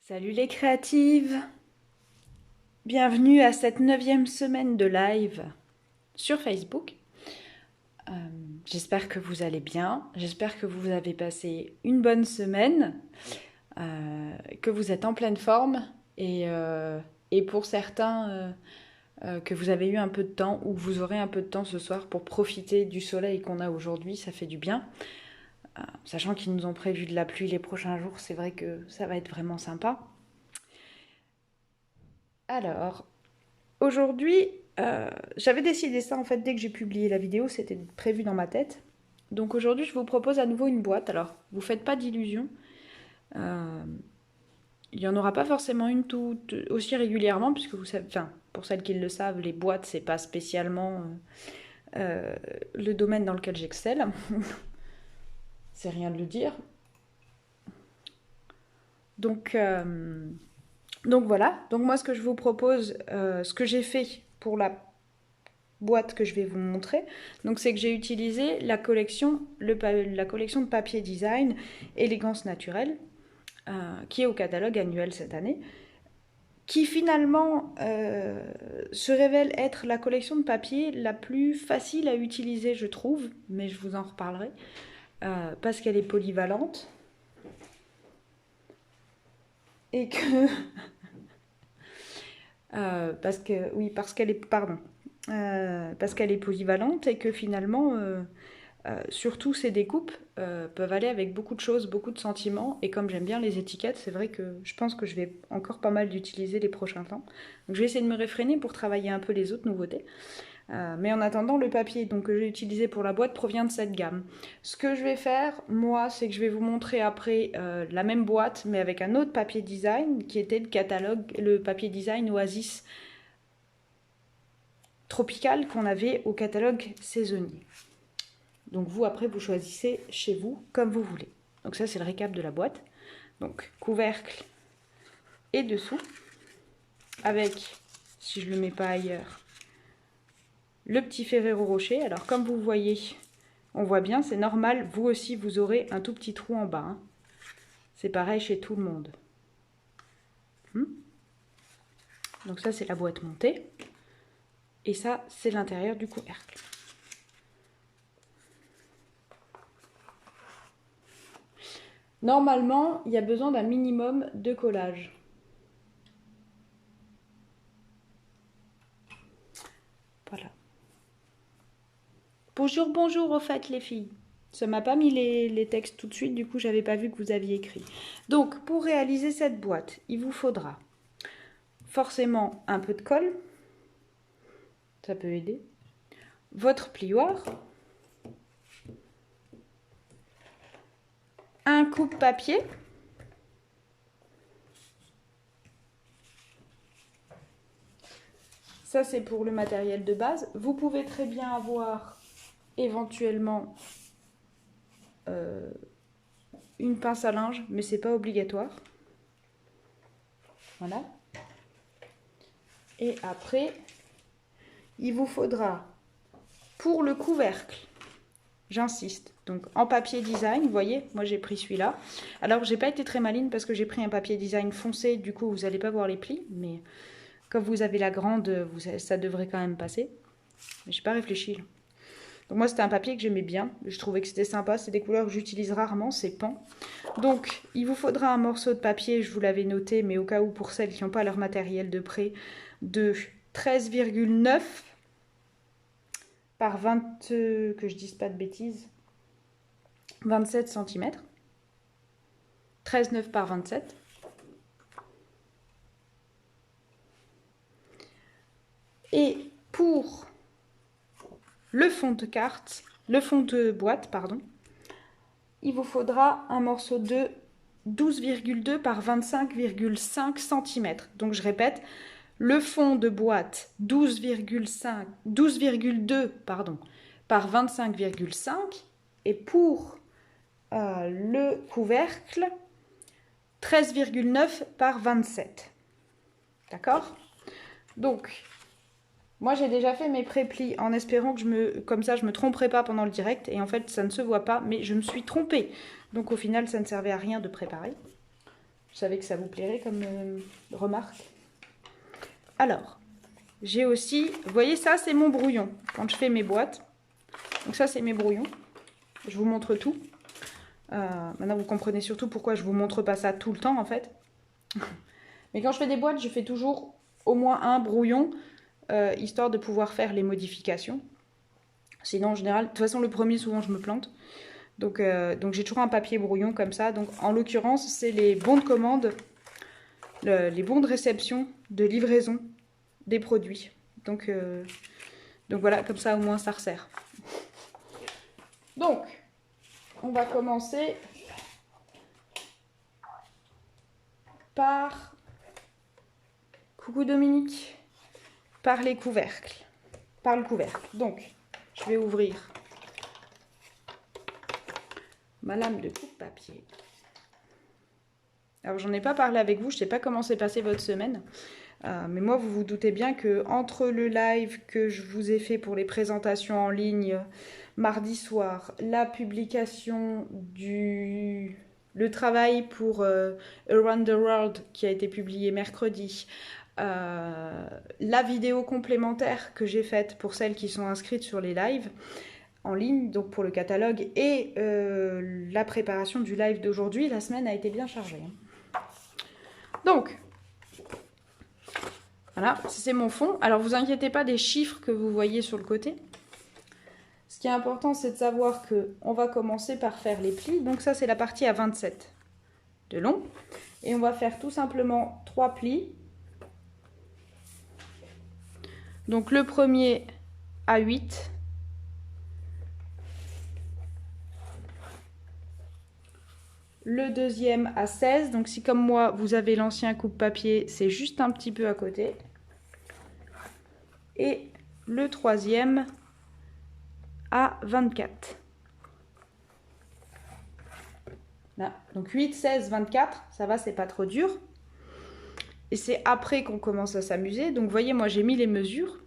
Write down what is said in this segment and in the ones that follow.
Salut les créatives! Bienvenue à cette 9e semaine de live sur Facebook. J'espère que vous allez bien, j'espère que vous avez passé une bonne semaine, que vous êtes en pleine forme et pour certains que vous avez eu un peu de temps ou que vous aurez un peu de temps ce soir pour profiter du soleil qu'on a aujourd'hui, ça fait du bien. Sachant qu'ils nous ont prévu de la pluie les prochains jours, c'est vrai que ça va être vraiment sympa. Alors, aujourd'hui, j'avais décidé ça en fait dès que j'ai publié la vidéo, c'était prévu dans ma tête. Donc aujourd'hui, je vous propose à nouveau une boîte. Alors, vous faites pas d'illusions. Euh, il n'y en aura pas forcément une tout aussi régulièrement, puisque vous savez, enfin, pour celles qui le savent, les boîtes, c'est pas spécialement le domaine dans lequel j'excelle. C'est rien de le dire. Donc, donc voilà. Donc moi, ce que je vous propose, ce que j'ai fait pour la boîte que je vais vous montrer, donc c'est que j'ai utilisé la collection de papier design Élégance Naturelle, qui est au catalogue annuel cette année, qui finalement se révèle être la collection de papier la plus facile à utiliser, je trouve, mais je vous en reparlerai, parce qu'elle est polyvalente et que parce qu'elle est polyvalente et que finalement surtout ces découpes peuvent aller avec beaucoup de choses, beaucoup de sentiments, et comme j'aime bien les étiquettes, c'est vrai que je pense que je vais encore pas mal l'utiliser les prochains temps. Donc je vais essayer de me réfréner pour travailler un peu les autres nouveautés. Mais en attendant, le papier donc, que j'ai utilisé pour la boîte provient de cette gamme. Ce que je vais faire, moi, c'est que je vais vous montrer après la même boîte, mais avec un autre papier design, qui était le catalogue, le papier design Oasis Tropical qu'on avait au catalogue saisonnier. Donc vous, après, vous choisissez chez vous comme vous voulez. Donc ça, c'est le récap de la boîte. Donc couvercle et dessous, avec, si je ne le mets pas ailleurs, le petit Ferrero Rocher. Alors comme vous voyez, on voit bien, c'est normal, vous aussi, vous aurez un tout petit trou en bas. Hein. C'est pareil chez tout le monde. Donc ça, c'est la boîte montée. Et ça, c'est l'intérieur du couvercle. Normalement, il y a besoin d'un minimum de collage. Voilà. Bonjour, bonjour au fait les filles. Ça m'a pas mis les textes tout de suite, du coup j'avais pas vu que vous aviez écrit. Donc pour réaliser cette boîte, il vous faudra forcément un peu de colle, ça peut aider, votre plioir, un coupe-papier, ça c'est pour le matériel de base. Vous pouvez très bien avoir éventuellement une pince à linge, mais c'est pas obligatoire. Voilà. Et après, il vous faudra pour le couvercle, j'insiste, donc en papier design, vous voyez, moi j'ai pris celui-là. Alors j'ai pas été très maline parce que j'ai pris un papier design foncé, du coup vous n'allez pas voir les plis, mais comme vous avez la grande, ça devrait quand même passer. Mais j'ai pas réfléchi là. Donc moi c'était un papier que j'aimais bien, je trouvais que c'était sympa, c'est des couleurs que j'utilise rarement, c'est pan. Donc il vous faudra un morceau de papier, je vous l'avais noté, mais au cas où pour celles qui n'ont pas leur matériel de près, de 13,9 par 20, que je dise pas de bêtises, 27 cm. 13,9 par 27. Et pour le fond de carte, le fond de boîte, pardon, il vous faudra un morceau de 12,2 par 25,5 cm. Donc je répète, le fond de boîte 12,2 par 25,5 et pour le couvercle 13,9 par 27. D'accord? Donc, moi j'ai déjà fait mes pré-plis en espérant que comme ça je me tromperai pas pendant le direct, et en fait ça ne se voit pas, mais je me suis trompée. Donc au final ça ne servait à rien de préparer. Je savais que ça vous plairait comme remarque. Alors, j'ai aussi... Vous voyez, ça, c'est mon brouillon. Quand je fais mes boîtes. Donc ça, c'est mes brouillons. Je vous montre tout. Maintenant, vous comprenez surtout pourquoi je ne vous montre pas ça tout le temps, en fait. Mais quand je fais des boîtes, je fais toujours au moins un brouillon, histoire de pouvoir faire les modifications. Sinon, en général, de toute façon, le premier, souvent, je me plante. Donc j'ai toujours un papier brouillon comme ça. Donc, en l'occurrence, c'est les bons de commande, les bons de réception, de livraison des produits. Donc voilà, comme ça, au moins, ça resserre. Donc, on va commencer par... Coucou Dominique. Par les couvercles. Par le couvercle. Donc, je vais ouvrir ma lame de coupe-papier. Alors, j'en ai pas parlé avec vous, je sais pas comment s'est passée votre semaine. Mais moi, vous vous doutez bien que entre le live que je vous ai fait pour les présentations en ligne mardi soir, la publication le travail pour Around the World qui a été publié mercredi, la vidéo complémentaire que j'ai faite pour celles qui sont inscrites sur les lives en ligne, donc pour le catalogue, et la préparation du live d'aujourd'hui, la semaine a été bien chargée. Donc, voilà, c'est mon fond. Alors, vous inquiétez pas des chiffres que vous voyez sur le côté. Ce qui est important, c'est de savoir qu'on va commencer par faire les plis. Donc ça, c'est la partie à 27 de long. Et on va faire tout simplement 3 plis. Donc le premier à 8. Le deuxième à 16. Donc si comme moi, vous avez l'ancien coupe-papier, c'est juste un petit peu à côté. Et le troisième à 24. Là. Donc 8, 16, 24, ça va, c'est pas trop dur. Et c'est après qu'on commence à s'amuser. Donc vous voyez, moi j'ai mis les mesures.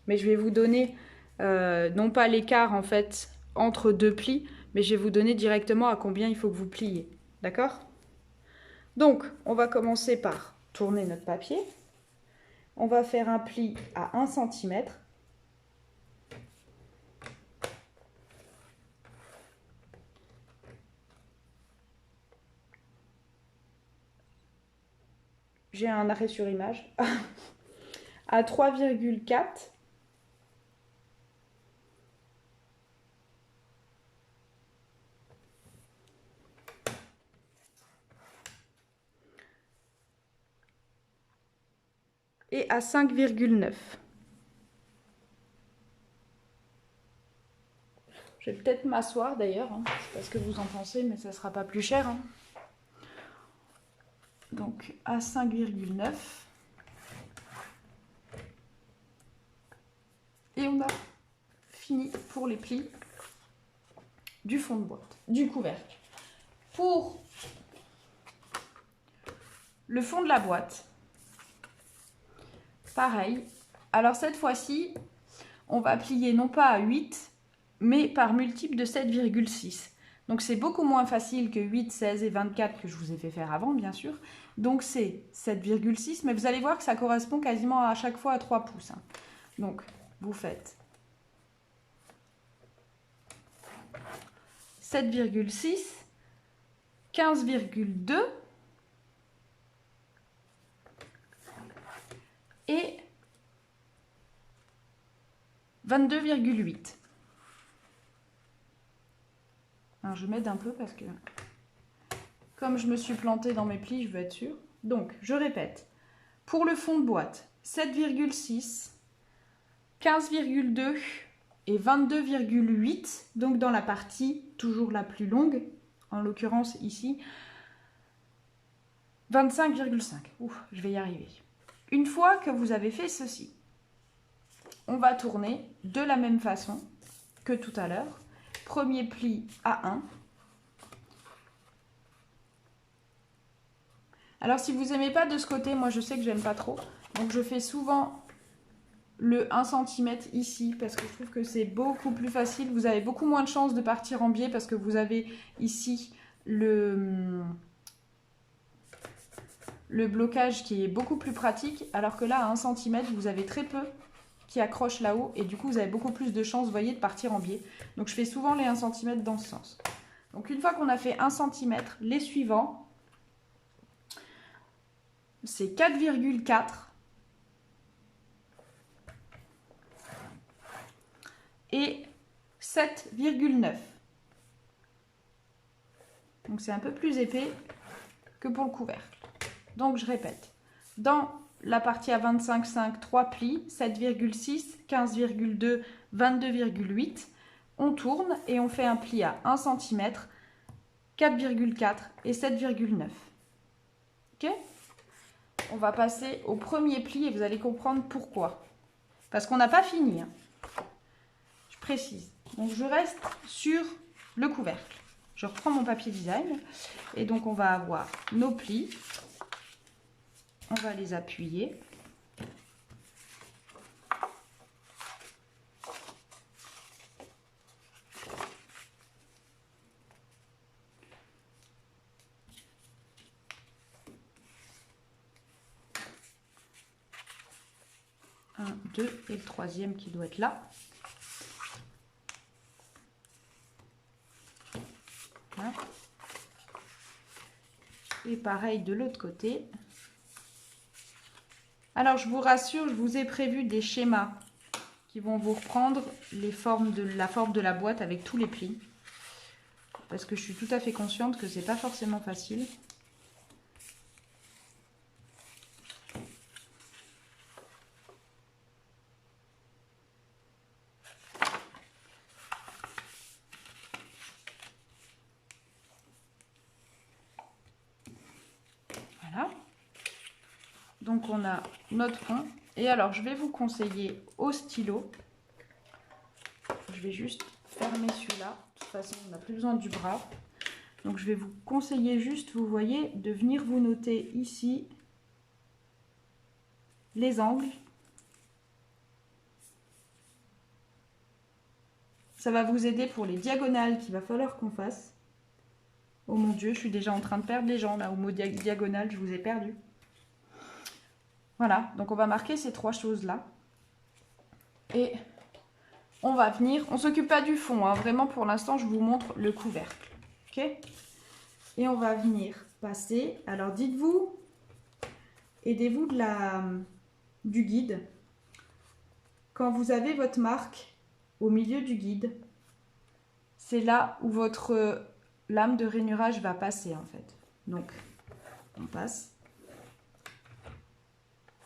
Mais je vais vous donner, non pas l'écart en fait, entre deux plis, mais je vais vous donner directement à combien il faut que vous pliez. D'accord? Donc, on va commencer par tourner notre papier. On va faire un pli à 1 cm. J'ai un arrêt sur image. À 3,4. Et à 5,9. Je vais peut-être m'asseoir d'ailleurs, hein. Je sais pas ce que vous en pensez, mais ça sera pas plus cher. Hein. Donc à 5,9. Et on a fini pour les plis du fond de boîte, du couvercle. Pour le fond de la boîte, pareil. Alors cette fois-ci, on va plier non pas à 8, mais par multiple de 7,6. Donc c'est beaucoup moins facile que 8, 16 et 24 que je vous ai fait faire avant, bien sûr. Donc c'est 7,6, mais vous allez voir que ça correspond quasiment à chaque fois à 3 pouces. Hein. Donc vous faites 7,6, 15,2 et 22,8. Alors je m'aide un peu parce que comme je me suis plantée dans mes plis, je veux être sûre. Donc je répète, pour le fond de boîte, 7,6, 15,2 et 22,8, donc dans la partie toujours la plus longue, en l'occurrence ici, 25,5. Ouf, je vais y arriver. Une fois que vous avez fait ceci, on va tourner de la même façon que tout à l'heure. Premier pli à 1. Alors si vous n'aimez pas de ce côté, moi je sais que j'aime pas trop, donc je fais souvent le 1 cm ici parce que je trouve que c'est beaucoup plus facile. Vous avez beaucoup moins de chances de partir en biais parce que vous avez ici le le blocage qui est beaucoup plus pratique, alors que là, à 1 cm, vous avez très peu qui accrochent là-haut, et du coup, vous avez beaucoup plus de chances, vous voyez, de partir en biais. Donc, je fais souvent les 1 cm dans ce sens. Donc, une fois qu'on a fait 1 cm, les suivants, c'est 4,4 et 7,9. Donc, c'est un peu plus épais que pour le couvercle. Donc, je répète. Dans la partie à 25,5, 3 plis, 7,6, 15,2, 22,8. On tourne et on fait un pli à 1 cm, 4,4 et 7,9. Ok? On va passer au premier pli et vous allez comprendre pourquoi. Parce qu'on n'a pas fini. Hein. Je précise. Donc, je reste sur le couvercle. Je reprends mon papier design. Et donc, on va avoir nos plis. On va les appuyer. Un, deux et le troisième qui doit être là. Voilà. Et pareil de l'autre côté. Alors, je vous rassure, je vous ai prévu des schémas qui vont vous reprendre la forme de la boîte avec tous les plis. Parce que je suis tout à fait consciente que c'est pas forcément facile. Voilà. Donc, on a notre fond. Et alors, je vais vous conseiller au stylo. Je vais juste fermer celui-là. De toute façon, on n'a plus besoin du bras. Donc, je vais vous conseiller juste, vous voyez, de venir vous noter ici les angles. Ça va vous aider pour les diagonales qu'il va falloir qu'on fasse. Oh mon Dieu, je suis déjà en train de perdre les gens là. Au mot diagonale, je vous ai perdu. Voilà, donc on va marquer ces 3 choses-là. Et on va venir, on ne s'occupe pas du fond, hein. Vraiment pour l'instant, je vous montre le couvercle. Ok? Et on va venir passer, alors dites-vous, aidez-vous du guide. Quand vous avez votre marque au milieu du guide, c'est là où votre lame de rainurage va passer en fait. Donc, on passe.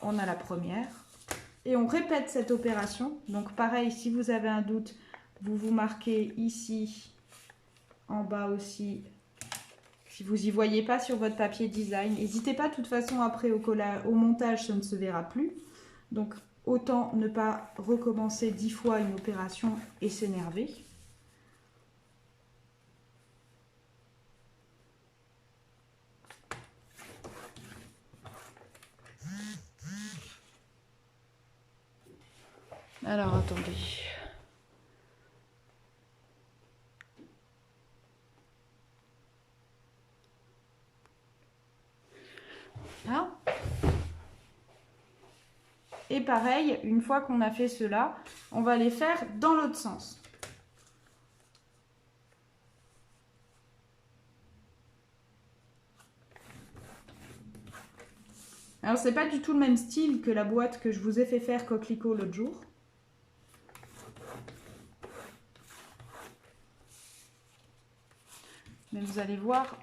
On a la première. Et on répète cette opération. Donc, pareil, si vous avez un doute, vous vous marquez ici, en bas aussi. Si vous n'y voyez pas sur votre papier design, n'hésitez pas, de toute façon, après au montage, ça ne se verra plus. Donc, autant ne pas recommencer 10 fois une opération et s'énerver. Alors, attendez. Là. Et pareil, une fois qu'on a fait cela, on va les faire dans l'autre sens. Alors, c'est pas du tout le même style que la boîte que je vous ai fait faire coquelicot l'autre jour. Mais vous allez voir.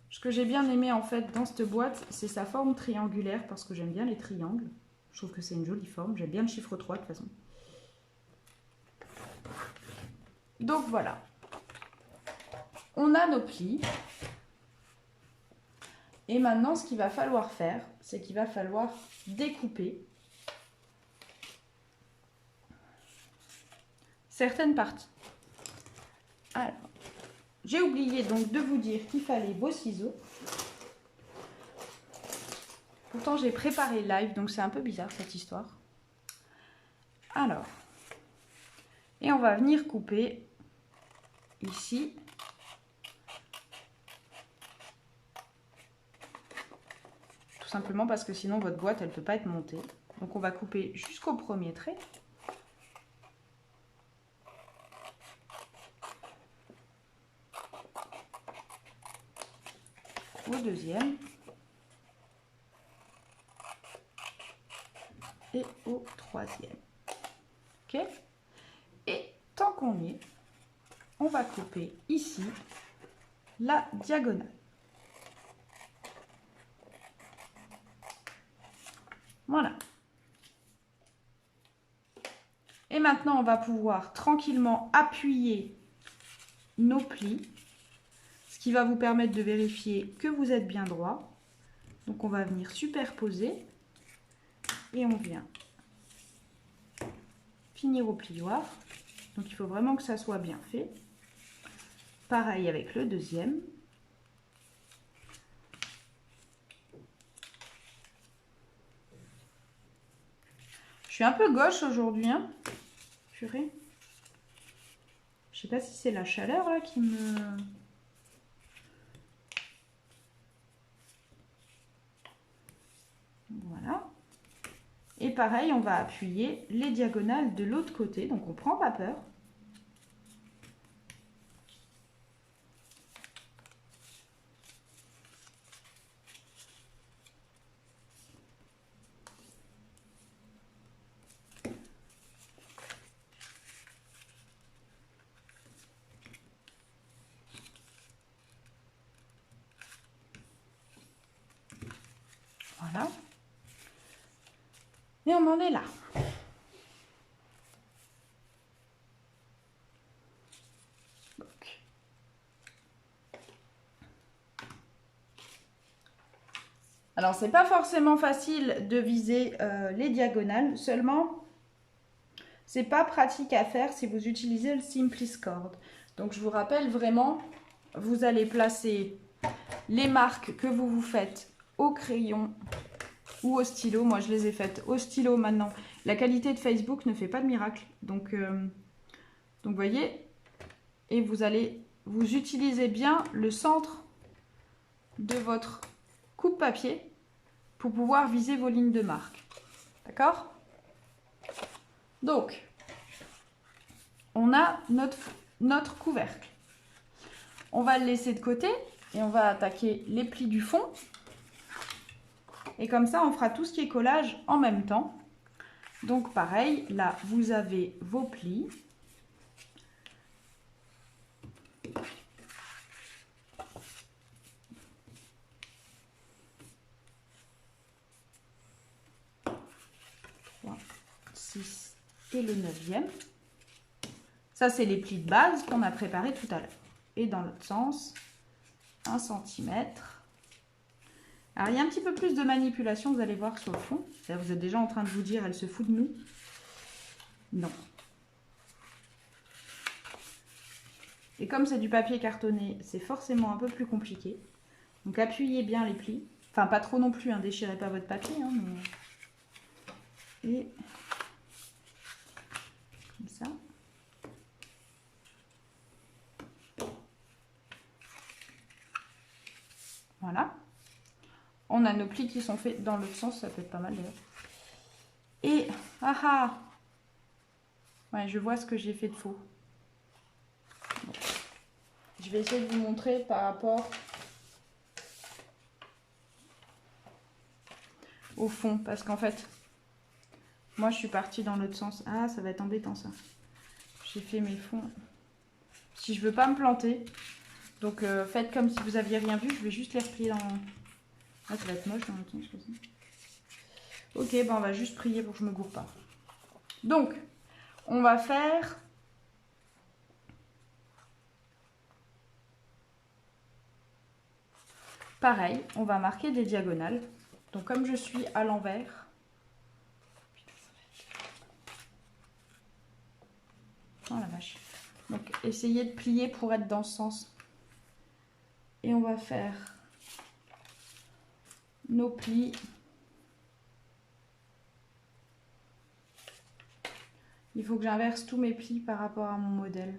Ce que j'ai bien aimé en fait dans cette boîte, c'est sa forme triangulaire parce que j'aime bien les triangles. Je trouve que c'est une jolie forme. J'aime bien le chiffre 3 de toute façon. Donc voilà. On a nos plis. Et maintenant, ce qu'il va falloir faire, c'est qu'il va falloir découper certaines parties. Alors, j'ai oublié donc de vous dire qu'il fallait vos ciseaux. Pourtant, j'ai préparé le live, donc c'est un peu bizarre cette histoire. Alors, et on va venir couper ici tout simplement parce que sinon votre boîte elle ne peut pas être montée. Donc on va couper jusqu'au premier trait. Au deuxième. Et au troisième. Ok? Et tant qu'on y est, on va couper ici la diagonale. Voilà. Et maintenant, on va pouvoir tranquillement appuyer nos plis, ce qui va vous permettre de vérifier que vous êtes bien droit. Donc, on va venir superposer et on vient finir au plioir. Donc, il faut vraiment que ça soit bien fait. Pareil avec le deuxième. Je suis un peu gauche aujourd'hui, hein. Purée. Je sais pas si c'est la chaleur là qui me... Voilà. Et pareil, on va appuyer les diagonales de l'autre côté. Donc on prend pas peur. Voilà. Et on en est là. Donc. Alors, c'est pas forcément facile de viser les diagonales, seulement c'est pas pratique à faire si vous utilisez le Simpliscord. Donc, je vous rappelle vraiment, vous allez placer les marques que vous vous faites au crayon ou au stylo. Moi, je les ai faites au stylo maintenant. La qualité de Facebook ne fait pas de miracle. Donc vous voyez, et vous utilisez bien le centre de votre coupe-papier pour pouvoir viser vos lignes de marque. D'accord? Donc, on a notre couvercle. On va le laisser de côté et on va attaquer les plis du fond. Et comme ça, on fera tout ce qui est collage en même temps. Donc pareil, là, vous avez vos plis. Et le 9e. Ça, c'est les plis de base qu'on a préparés tout à l'heure. Et dans l'autre sens, 1 cm. Alors, il y a un petit peu plus de manipulation, vous allez voir sur le fond. Vous êtes déjà en train de vous dire, elle se fout de nous. Non. Et comme c'est du papier cartonné, c'est forcément un peu plus compliqué. Donc, appuyez bien les plis. Enfin, pas trop non plus, hein, déchirez pas votre papier. Hein, mais... Et... comme ça. Voilà. On a nos plis qui sont faits dans l'autre sens, ça peut être pas mal d'ailleurs. Et, ouais, je vois ce que j'ai fait de faux. Bon. Je vais essayer de vous montrer par rapport au fond, parce qu'en fait, moi je suis partie dans l'autre sens. Ah, ça va être embêtant ça. J'ai fait mes fonds. Si je veux pas me planter, donc faites comme si vous aviez rien vu, je vais juste les replier dans... Ah, ça va être moche dans le sens comme ça. Ok, ben on va juste prier pour que je me gourre pas. Donc, on va faire... pareil, on va marquer des diagonales. Donc, comme je suis à l'envers... oh la vache. Donc, essayez de plier pour être dans ce sens. Et on va faire nos plis. Il faut que j'inverse tous mes plis par rapport à mon modèle.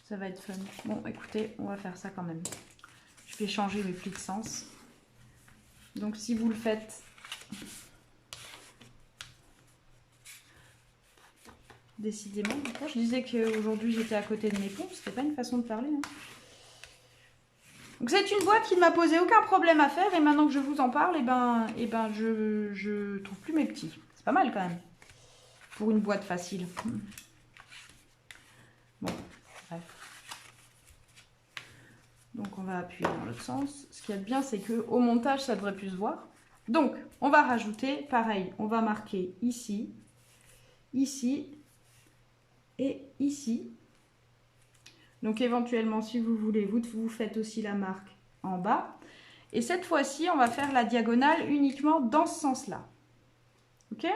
Ça va être fun. Bon, écoutez, on va faire ça quand même. Je vais changer mes plis de sens. Donc si vous le faites, décidément, je disais qu'aujourd'hui j'étais à côté de mes pompes, c'était pas une façon de parler. Hein. Donc c'est une boîte qui ne m'a posé aucun problème à faire et maintenant que je vous en parle, je trouve plus mes petits. C'est pas mal quand même pour une boîte facile. Bon, bref. Donc on va appuyer dans l'autre sens. Ce qui est bien, c'est que au montage, ça devrait plus se voir. Donc on va rajouter, pareil, on va marquer ici, ici et ici. Donc éventuellement, si vous voulez, vous faites aussi la marque en bas. Et cette fois-ci, on va faire la diagonale uniquement dans ce sens-là. Ok?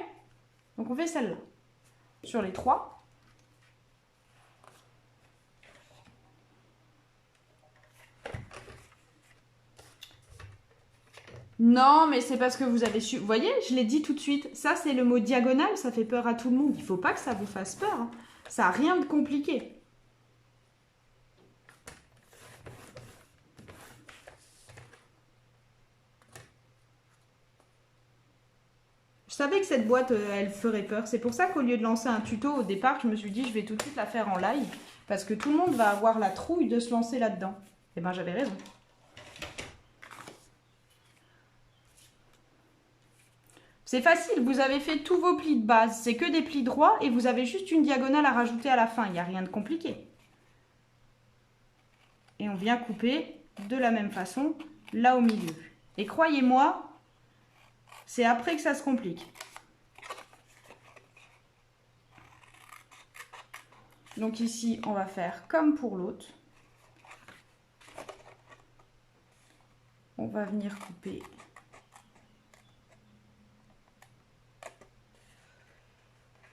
Donc on fait celle-là. Sur les 3. Non, mais c'est parce que vous avez su... Vous voyez, je l'ai dit tout de suite. Ça, c'est le mot diagonale, ça fait peur à tout le monde. Il ne faut pas que ça vous fasse peur. Hein. Ça n'a rien de compliqué. Je savais que cette boîte, elle ferait peur. C'est pour ça qu'au lieu de lancer un tuto au départ, je me suis dit, je vais tout de suite la faire en live. Parce que tout le monde va avoir la trouille de se lancer là-dedans. Eh bien, j'avais raison. C'est facile, vous avez fait tous vos plis de base. C'est que des plis droits et vous avez juste une diagonale à rajouter à la fin. Il n'y a rien de compliqué. Et on vient couper de la même façon, là au milieu. Et croyez-moi, c'est après que ça se complique. Donc ici, on va faire comme pour l'autre. On va venir couper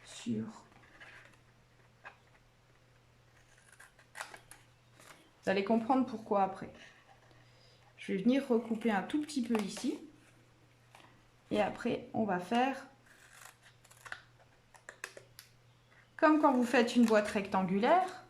sur... Vous allez comprendre pourquoi après. Je vais venir recouper un tout petit peu ici. Et après, on va faire comme quand vous faites une boîte rectangulaire.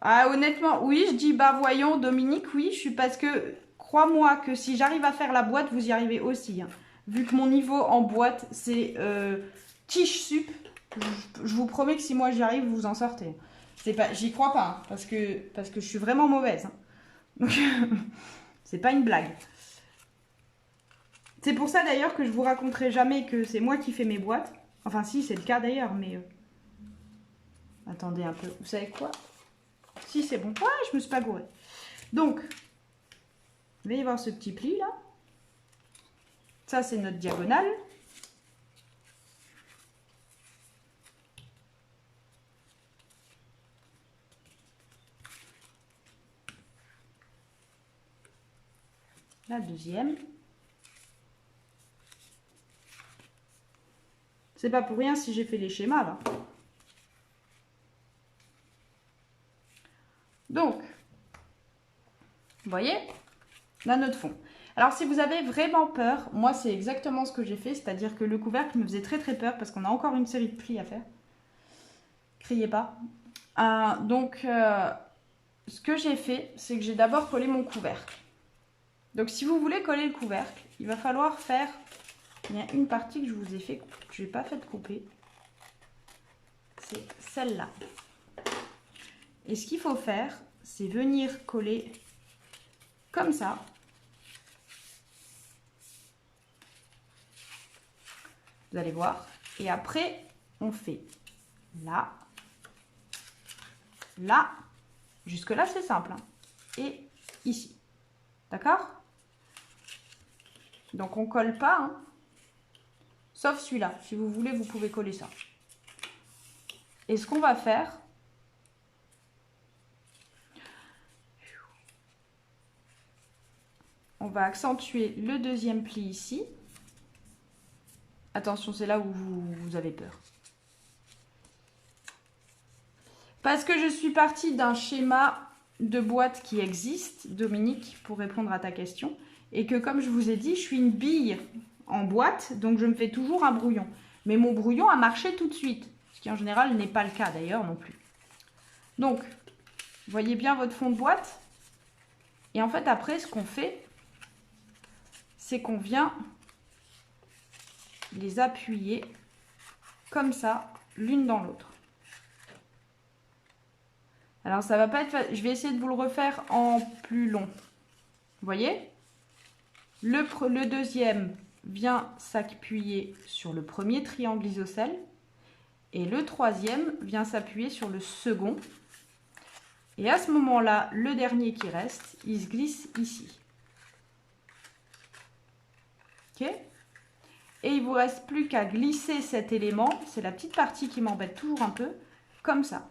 Ah, honnêtement, oui, je dis, bah voyons, Dominique, oui, je suis parce que, crois-moi que si j'arrive à faire la boîte, vous y arrivez aussi. Hein. Vu que mon niveau en boîte, c'est quiche sup, je vous promets que si moi j'y arrive, vous vous en sortez. J'y crois pas, hein, parce que je suis vraiment mauvaise. Hein. Donc, c'est pas une blague. C'est pour ça d'ailleurs que je vous raconterai jamais que c'est moi qui fais mes boîtes. Enfin si, c'est le cas d'ailleurs, mais... Attendez un peu, vous savez quoi? Si, c'est bon. Ouais, je me suis pas gourée. Donc, vous allez voir ce petit pli là. Ça, c'est notre diagonale. La deuxième. C'est pas pour rien si j'ai fait les schémas là. Donc, vous voyez, là notre fond. Alors si vous avez vraiment peur, moi c'est exactement ce que j'ai fait, c'est-à-dire que le couvercle me faisait très très peur parce qu'on a encore une série de plis à faire. Criez pas. Ce que j'ai fait, c'est que j'ai d'abord collé mon couvercle. Donc si vous voulez coller le couvercle, il va falloir faire... Il y a une partie que je vous ai fait, que je n'ai pas fait couper. C'est celle-là. Et ce qu'il faut faire, c'est venir coller comme ça. Vous allez voir. Et après, on fait là, là. Jusque là, c'est simple. Hein. Et ici. D'accord? Donc, on ne colle pas. Hein. Sauf celui-là. Si vous voulez, vous pouvez coller ça. Et ce qu'on va faire... On va accentuer le deuxième pli ici. Attention, c'est là où vous avez peur. Parce que je suis partie d'un schéma de boîte qui existe, Dominique, pour répondre à ta question. Et que comme je vous ai dit, je suis une bille en boîte, donc je me fais toujours un brouillon. Mais mon brouillon a marché tout de suite. Ce qui en général n'est pas le cas d'ailleurs non plus. Donc, vous voyez bien votre fond de boîte. Et en fait, après, ce qu'on fait, c'est qu'on vient les appuyer comme ça, l'une dans l'autre. Alors, ça va pas être... Je vais essayer de vous le refaire en plus long. Vous voyez? Le deuxième vient s'appuyer sur le premier triangle isocèle. Et le troisième vient s'appuyer sur le second. Et à ce moment-là, le dernier qui reste, il se glisse ici. Ok? Et il ne vous reste plus qu'à glisser cet élément. C'est la petite partie qui m'embête toujours un peu. Comme ça.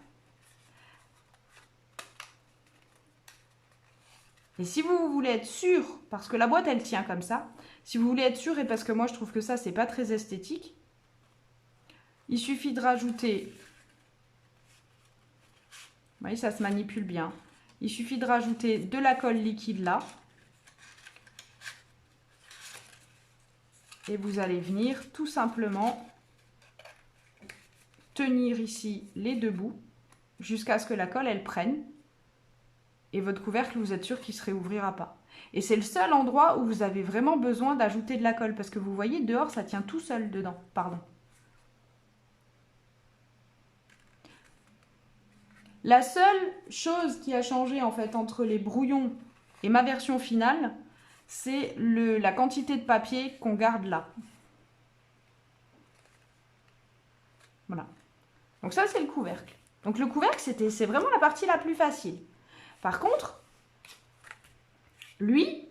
Et si vous voulez être sûr, parce que la boîte elle tient comme ça, si vous voulez être sûr et parce que moi je trouve que ça c'est pas très esthétique, il suffit de rajouter, vous voyez ça se manipule bien, il suffit de rajouter de la colle liquide là, et vous allez venir tout simplement tenir ici les deux bouts jusqu'à ce que la colle elle prenne. Et votre couvercle, vous êtes sûr qu'il ne se réouvrira pas. Et c'est le seul endroit où vous avez vraiment besoin d'ajouter de la colle. Parce que vous voyez, dehors, ça tient tout seul dedans. Pardon. La seule chose qui a changé en fait entre les brouillons et ma version finale, c'est la quantité de papier qu'on garde là. Voilà. Donc ça, c'est le couvercle. Donc le couvercle, c'est vraiment la partie la plus facile. Par contre, lui,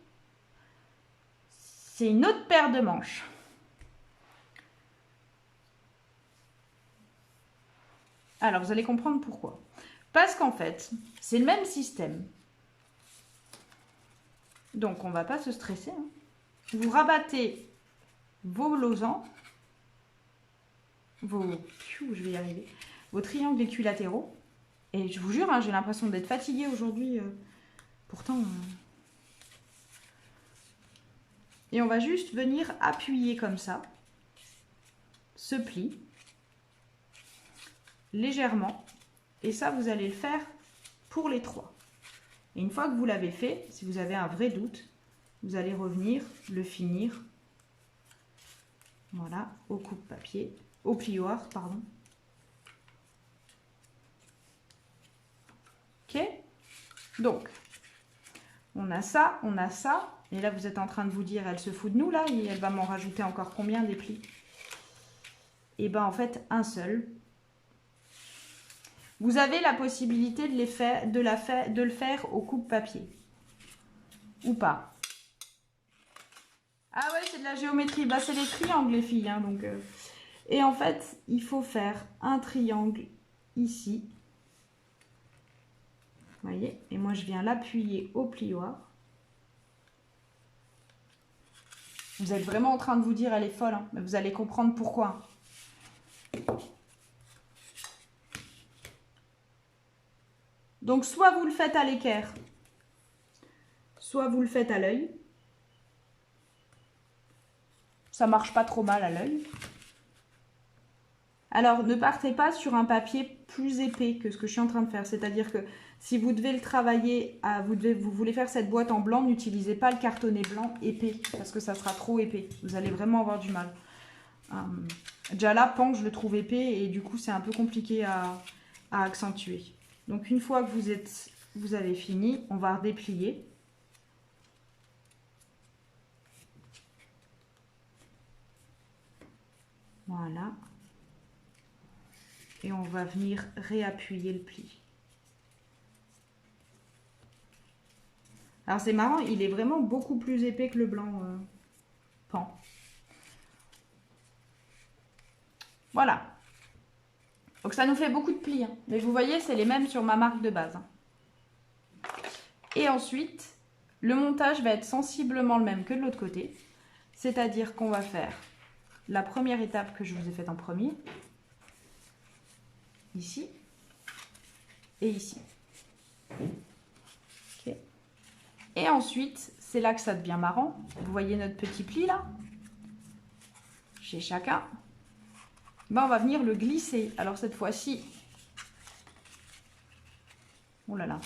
c'est une autre paire de manches. Alors, vous allez comprendre pourquoi. Parce qu'en fait, c'est le même système. Donc, on ne va pas se stresser. Hein. Vous rabattez vos losangs, je vais y arriver, vos triangles équilatéraux. Et je vous jure, hein, j'ai l'impression d'être fatiguée aujourd'hui. Pourtant... Et on va juste venir appuyer comme ça, ce pli, légèrement. Et ça, vous allez le faire pour les trois. Et une fois que vous l'avez fait, si vous avez un vrai doute, vous allez revenir le finir. Voilà, au coupe-papier, au plioir, pardon. Ok? Donc, on a ça, on a ça. Et là, vous êtes en train de vous dire, elle se fout de nous, là, et elle va m'en rajouter encore combien des plis? Et bien, en fait, un seul. Vous avez la possibilité de le faire au coupe-papier. Ou pas. Ah ouais, c'est de la géométrie. Bah, c'est les triangles, les filles. Hein, donc, Et en fait, il faut faire un triangle ici. Vous voyez? Et moi, je viens l'appuyer au plioir. Vous êtes vraiment en train de vous dire, elle est folle, hein, mais vous allez comprendre pourquoi. Donc, soit vous le faites à l'équerre, soit vous le faites à l'œil. Ça marche pas trop mal à l'œil. Alors, ne partez pas sur un papier plus épais que ce que je suis en train de faire. C'est-à-dire que si vous devez le travailler, vous voulez faire cette boîte en blanc, n'utilisez pas le cartonnet blanc épais, parce que ça sera trop épais. Vous allez vraiment avoir du mal. Déjà là, pan, je le trouve épais, et du coup, c'est un peu compliqué à accentuer. Donc, une fois que vous avez fini, on va redéplier. Voilà. Et on va venir réappuyer le pli. Alors c'est marrant, il est vraiment beaucoup plus épais que le blanc pan. Voilà. Donc ça nous fait beaucoup de plis. Hein. Mais vous voyez, c'est les mêmes sur ma marque de base. Hein. Et ensuite, le montage va être sensiblement le même que de l'autre côté. C'est-à-dire qu'on va faire la première étape que je vous ai faite en premier. Ici. Et ici. Okay. Et ensuite, c'est là que ça devient marrant. Vous voyez notre petit pli là? Chez chacun. Ben, on va venir le glisser. Alors cette fois-ci, Oh là là.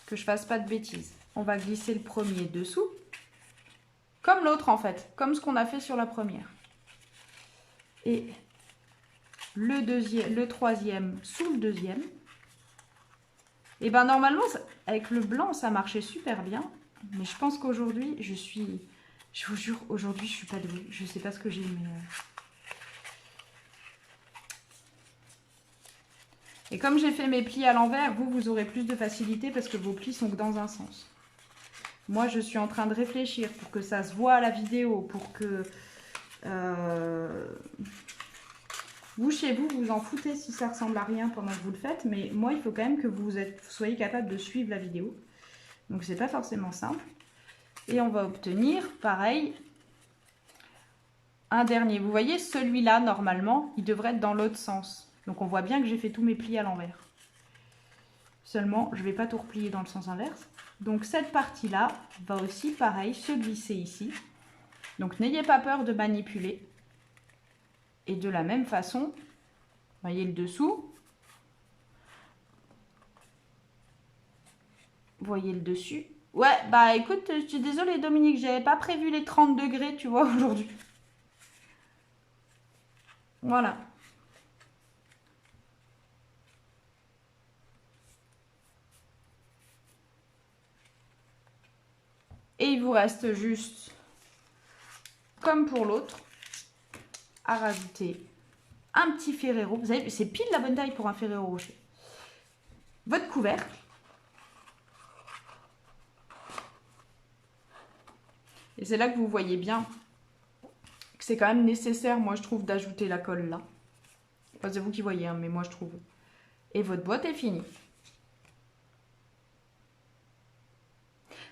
Que je fasse pas de bêtises. On va glisser le premier dessous. Comme l'autre en fait. Comme ce qu'on a fait sur la première. Et le troisième sous le deuxième. Et ben normalement, avec le blanc, ça marchait super bien. Mais je pense qu'aujourd'hui, je vous jure, aujourd'hui, je suis pas douée. Je sais pas ce que j'ai, mais... Et comme j'ai fait mes plis à l'envers, vous aurez plus de facilité parce que vos plis sont que dans un sens. Moi, je suis en train de réfléchir pour que ça se voit à la vidéo, pour que... Vous, chez vous, vous en foutez si ça ressemble à rien pendant que vous le faites. Mais moi, il faut quand même que vous soyez capable de suivre la vidéo. Donc, c'est pas forcément simple. Et on va obtenir, pareil, un dernier. Vous voyez, celui-là, normalement, il devrait être dans l'autre sens. Donc, on voit bien que j'ai fait tous mes plis à l'envers. Seulement, je ne vais pas tout replier dans le sens inverse. Donc, cette partie-là va aussi, pareil, se glisser ici. Donc, n'ayez pas peur de manipuler. Et de la même façon, voyez le dessous. Voyez le dessus. Ouais, bah écoute, je suis désolée Dominique, j'avais pas prévu les 30 degrés, tu vois, aujourd'hui. Voilà. Et il vous reste juste, comme pour l'autre, à rajouter un petit Ferrero. Vous savez, c'est pile la bonne taille pour un Ferrero Rocher. Votre couvercle. Et c'est là que vous voyez bien que c'est quand même nécessaire, moi je trouve, d'ajouter la colle là. Enfin, c'est vous qui voyez, hein, mais moi je trouve. Et votre boîte est finie.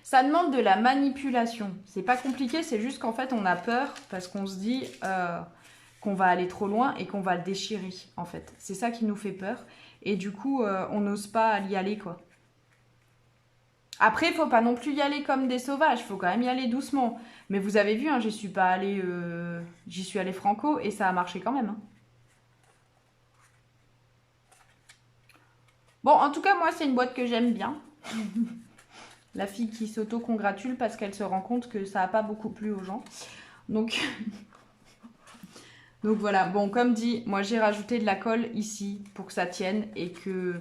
Ça demande de la manipulation. C'est pas compliqué, c'est juste qu'en fait on a peur parce qu'on se dit qu'on va aller trop loin et qu'on va le déchirer en fait. C'est ça qui nous fait peur. Et du coup, on n'ose pas y aller quoi. Après, il faut pas non plus y aller comme des sauvages. Il faut quand même y aller doucement. Mais vous avez vu, hein, j'y suis allée franco et ça a marché quand même. Hein. Bon, en tout cas, moi, c'est une boîte que j'aime bien. La fille qui s'auto-congratule parce qu'elle se rend compte que ça n'a pas beaucoup plu aux gens. Donc... Donc voilà, bon, comme dit, moi j'ai rajouté de la colle ici pour que ça tienne et que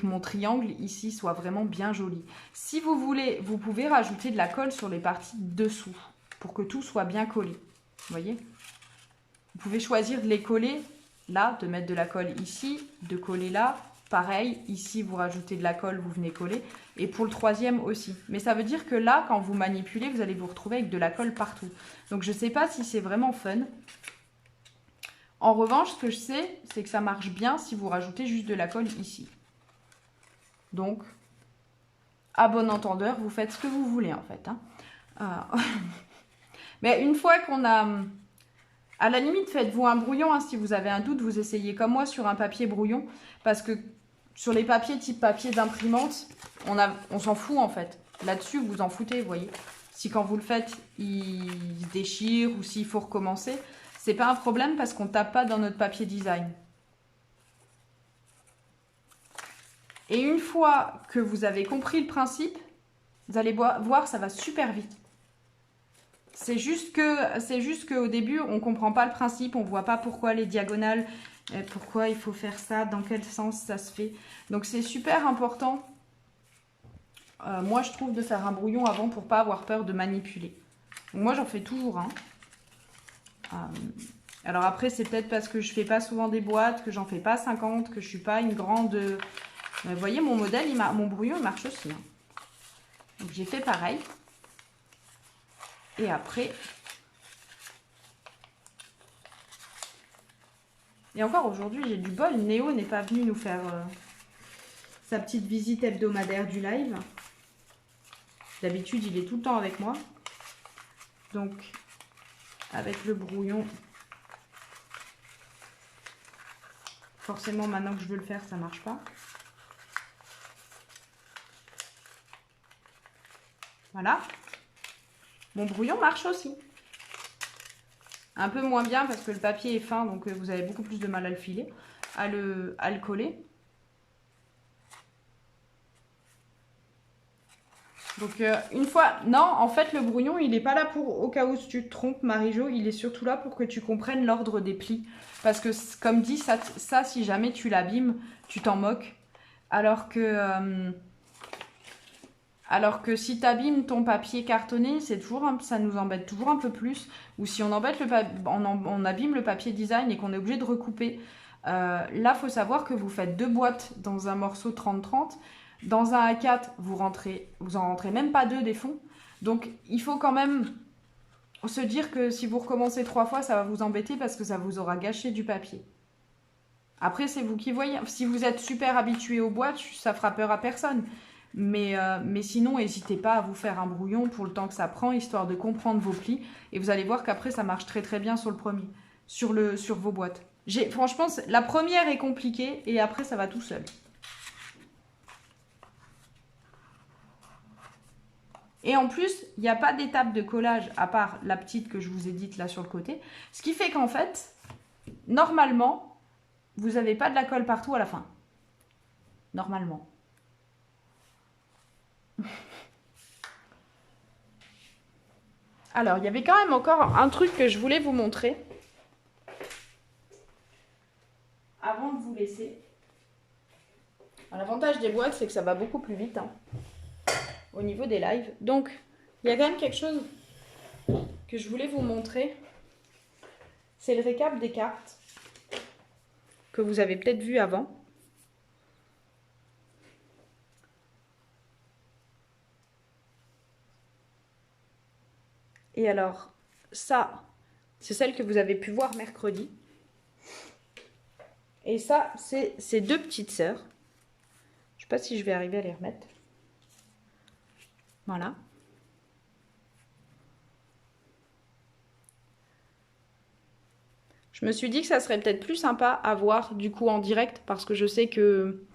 mon triangle ici soit vraiment bien joli. Si vous voulez, vous pouvez rajouter de la colle sur les parties dessous pour que tout soit bien collé. Vous voyez? Vous pouvez choisir de les coller là, de mettre de la colle ici, de coller là. Pareil, ici vous rajoutez de la colle, vous venez coller. Et pour le troisième aussi. Mais ça veut dire que là, quand vous manipulez, vous allez vous retrouver avec de la colle partout. Donc je ne sais pas si c'est vraiment fun. En revanche, ce que je sais, c'est que ça marche bien si vous rajoutez juste de la colle ici. Donc, à bon entendeur, vous faites ce que vous voulez en fait. Hein. Mais une fois qu'on a... À la limite, faites-vous un brouillon. Hein, si vous avez un doute, vous essayez comme moi sur un papier brouillon. Parce que sur les papiers type papier d'imprimante, on s'en fout en fait. Là-dessus, vous en foutez, vous voyez. Si quand vous le faites, il se déchire ou s'il faut recommencer... C'est pas un problème parce qu'on tape pas dans notre papier design. Et une fois que vous avez compris le principe, vous allez voir, ça va super vite. C'est juste qu'au début, on comprend pas le principe, on voit pas pourquoi les diagonales, pourquoi il faut faire ça, dans quel sens ça se fait. Donc c'est super important, moi je trouve, de faire un brouillon avant pour pas avoir peur de manipuler. Donc moi j'en fais toujours un. Alors après, c'est peut-être parce que je fais pas souvent des boîtes, que j'en fais pas 50, que je suis pas une grande... Vous voyez, mon modèle, mon brouillon, il marche aussi. Hein. Donc j'ai fait pareil. Et après... Et encore aujourd'hui, j'ai du bol. Néo n'est pas venu nous faire sa petite visite hebdomadaire du live. D'habitude, il est tout le temps avec moi. Donc, avec le brouillon... Forcément, maintenant que je veux le faire, ça marche pas. Voilà. Mon brouillon marche aussi. Un peu moins bien parce que le papier est fin, donc vous avez beaucoup plus de mal à le filer, à le coller. Donc une fois, non, en fait le brouillon il n'est pas là pour, au cas où tu te trompes Marie-Jo, il est surtout là pour que tu comprennes l'ordre des plis. Parce que comme dit, ça si jamais tu l'abîmes, tu t'en moques. Alors que si tu abîmes ton papier cartonné, c'est toujours ça nous embête toujours un peu plus. Ou si on abîme le papier design et qu'on est obligé de recouper. Là, faut savoir que vous faites 2 boîtes dans un morceau 30-30. Dans un A4, vous en rentrez même pas 2 des fonds. Donc, il faut quand même se dire que si vous recommencez 3 fois, ça va vous embêter parce que ça vous aura gâché du papier. Après, c'est vous qui voyez. Si vous êtes super habitué aux boîtes, ça fera peur à personne. Mais sinon, n'hésitez pas à vous faire un brouillon pour le temps que ça prend, histoire de comprendre vos plis. Et vous allez voir qu'après, ça marche très très bien sur le premier, sur vos boîtes. Franchement, la première est compliquée et après, ça va tout seul. Et en plus, il n'y a pas d'étape de collage à part la petite que je vous ai dite là sur le côté. Ce qui fait qu'en fait, normalement, vous n'avez pas de la colle partout à la fin. Normalement. Alors, il y avait quand même encore un truc que je voulais vous montrer. Avant de vous laisser. L'avantage des boîtes, c'est que ça va beaucoup plus vite. Au niveau des lives. Donc, il y a quand même quelque chose que je voulais vous montrer. C'est le récap des cartes que vous avez peut-être vu avant. Et alors, ça, c'est celle que vous avez pu voir mercredi. Et ça, c'est ces 2 petites sœurs. Je ne sais pas si je vais arriver à les remettre. Voilà. Je me suis dit que ça serait peut-être plus sympa à voir du coup en direct parce que je sais que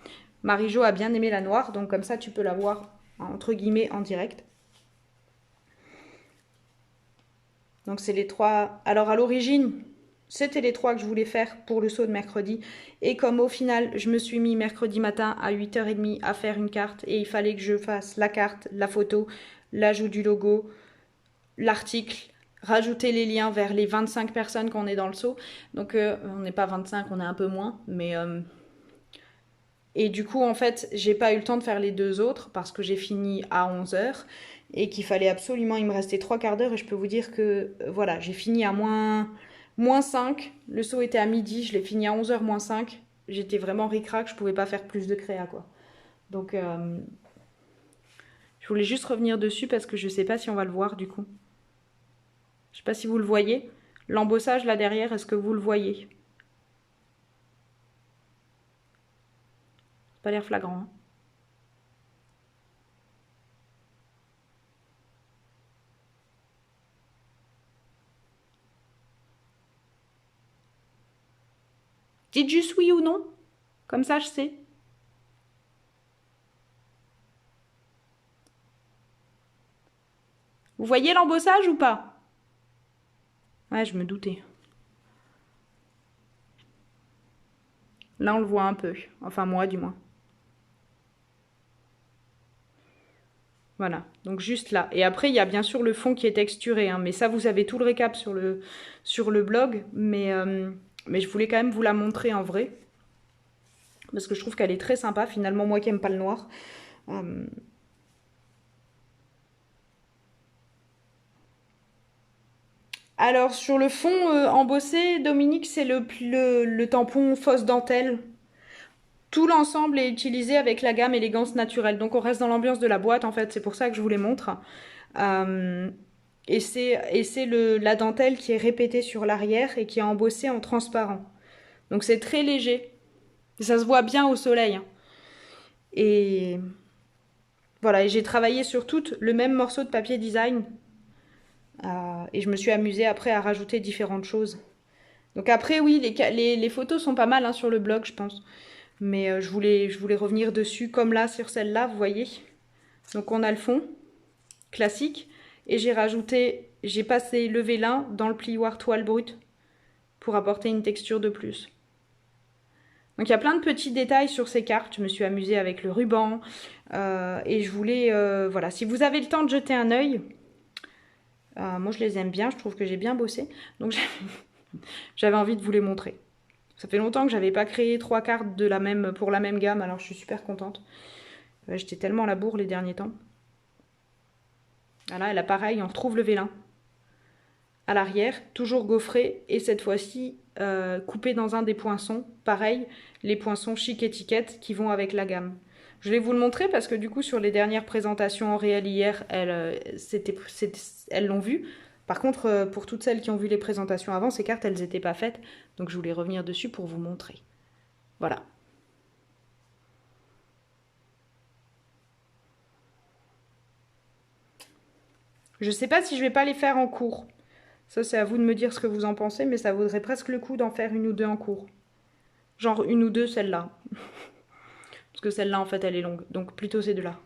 Marie-Jo a bien aimé la noire. Donc comme ça, tu peux la voir entre guillemets en direct. Donc c'est les 3. Alors à l'origine, c'était les 3 que je voulais faire pour le saut de mercredi. Et comme au final, je me suis mis mercredi matin à 8h30 à faire une carte. Et il fallait que je fasse la carte, la photo, l'ajout du logo, l'article, rajouter les liens vers les 25 personnes qu'on est dans le saut. Donc on n'est pas 25, on est un peu moins. Mais et du coup, en fait, j'ai pas eu le temps de faire les 2 autres parce que j'ai fini à 11h. Et qu'il fallait absolument, il me restait 3 quarts d'heure et je peux vous dire que voilà, j'ai fini à moins 5, le saut était à midi, je l'ai fini à 11h moins 5, j'étais vraiment ric-rac, je pouvais pas faire plus de créa quoi. Donc je voulais juste revenir dessus parce que je sais pas si on va le voir du coup. Je sais pas si vous le voyez, l'embossage là derrière, est-ce que vous le voyez? C'est pas l'air flagrant hein. Dites juste oui ou non, comme ça je sais. Vous voyez l'embossage ou pas? Ouais, je me doutais. Là, on le voit un peu. Enfin, moi, du moins. Voilà. Donc, juste là. Et après, il y a bien sûr le fond qui est texturé. Hein, mais ça, vous avez tout le récap sur le blog. Mais je voulais quand même vous la montrer en vrai. Parce que je trouve qu'elle est très sympa. Finalement, moi qui n'aime pas le noir. Alors, sur le fond embossé, Dominique, c'est le tampon fausse dentelle. Tout l'ensemble est utilisé avec la gamme Élégance Naturelle. Donc, on reste dans l'ambiance de la boîte, en fait. C'est pour ça que je vous les montre. Et c'est la dentelle qui est répétée sur l'arrière et qui est embossée en transparent. Donc, c'est très léger. Et ça se voit bien au soleil. Hein. Et voilà, et j'ai travaillé sur tout le même morceau de papier design. Et je me suis amusée après à rajouter différentes choses. Donc après, oui, les photos sont pas mal hein, sur le blog, je pense. Mais je voulais revenir dessus, comme là, sur celle-là, vous voyez. Donc on a le fond, classique. Et j'ai passé le vélin dans le plioir toile brute pour apporter une texture de plus. Donc il y a plein de petits détails sur ces cartes. Je me suis amusée avec le ruban. Et je voulais... voilà, si vous avez le temps de jeter un œil, moi je les aime bien, je trouve que j'ai bien bossé. Donc j'avais envie de vous les montrer. Ça fait longtemps que j'avais pas créé 3 cartes pour la même gamme, alors je suis super contente. J'étais tellement à la bourre les derniers temps. Voilà, et là pareil, on retrouve le vélin. À l'arrière, toujours gaufré, et cette fois-ci coupé dans un des poinçons. Pareil, les poinçons chic étiquette qui vont avec la gamme. Je vais vous le montrer parce que du coup sur les dernières présentations en réel hier, elles l'ont vu. Par contre, pour toutes celles qui ont vu les présentations avant, ces cartes, elles n'étaient pas faites. Donc je voulais revenir dessus pour vous montrer. Voilà. Je ne sais pas si je vais pas les faire en cours. Ça, c'est à vous de me dire ce que vous en pensez, mais ça vaudrait presque le coup d'en faire une ou deux en cours. Genre une ou deux, celle-là. Parce que celle-là, en fait, elle est longue. Donc plutôt ces deux-là.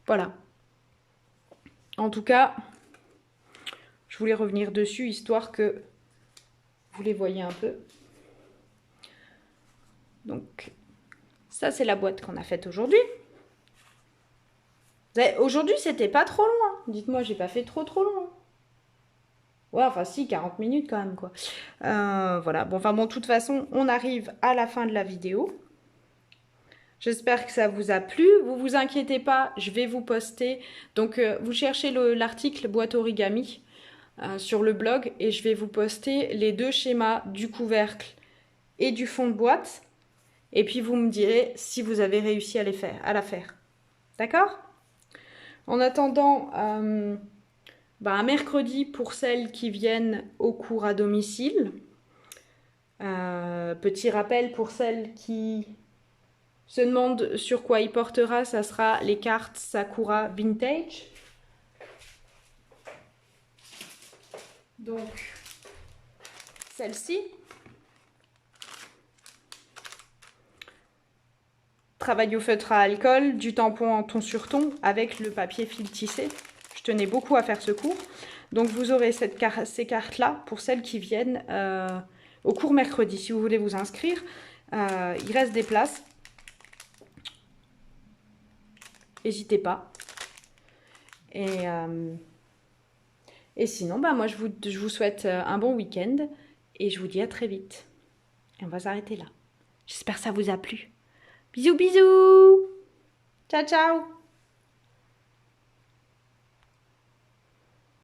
Voilà. En tout cas, je voulais revenir dessus, histoire que vous les voyez un peu. Donc, ça, c'est la boîte qu'on a faite aujourd'hui. Aujourd'hui, c'était pas trop long. Hein. Dites-moi, j'ai pas fait trop long. Ouais, enfin si, 40 minutes quand même, quoi. Voilà, bon, enfin bon, de toute façon, on arrive à la fin de la vidéo. J'espère que ça vous a plu. Vous vous inquiétez pas, je vais vous poster. Donc, vous cherchez l'article boîte origami sur le blog et je vais vous poster les 2 schémas du couvercle et du fond de boîte. Et puis, vous me direz si vous avez réussi à la faire. D'accord ? En attendant... un mercredi pour celles qui viennent au cours à domicile. Petit rappel pour celles qui se demandent sur quoi il portera, ça sera les cartes Sakura Vintage. Donc, celle-ci. Travail au feutre à alcool, du tampon en ton sur ton avec le papier fil tissé. Je tenais beaucoup à faire ce cours. Donc vous aurez ces cartes-là pour celles qui viennent au cours mercredi. Si vous voulez vous inscrire, il reste des places. N'hésitez pas. Et sinon, moi je vous souhaite un bon week-end et je vous dis à très vite. Et on va s'arrêter là. J'espère que ça vous a plu. Bisous, bisous. Ciao, ciao.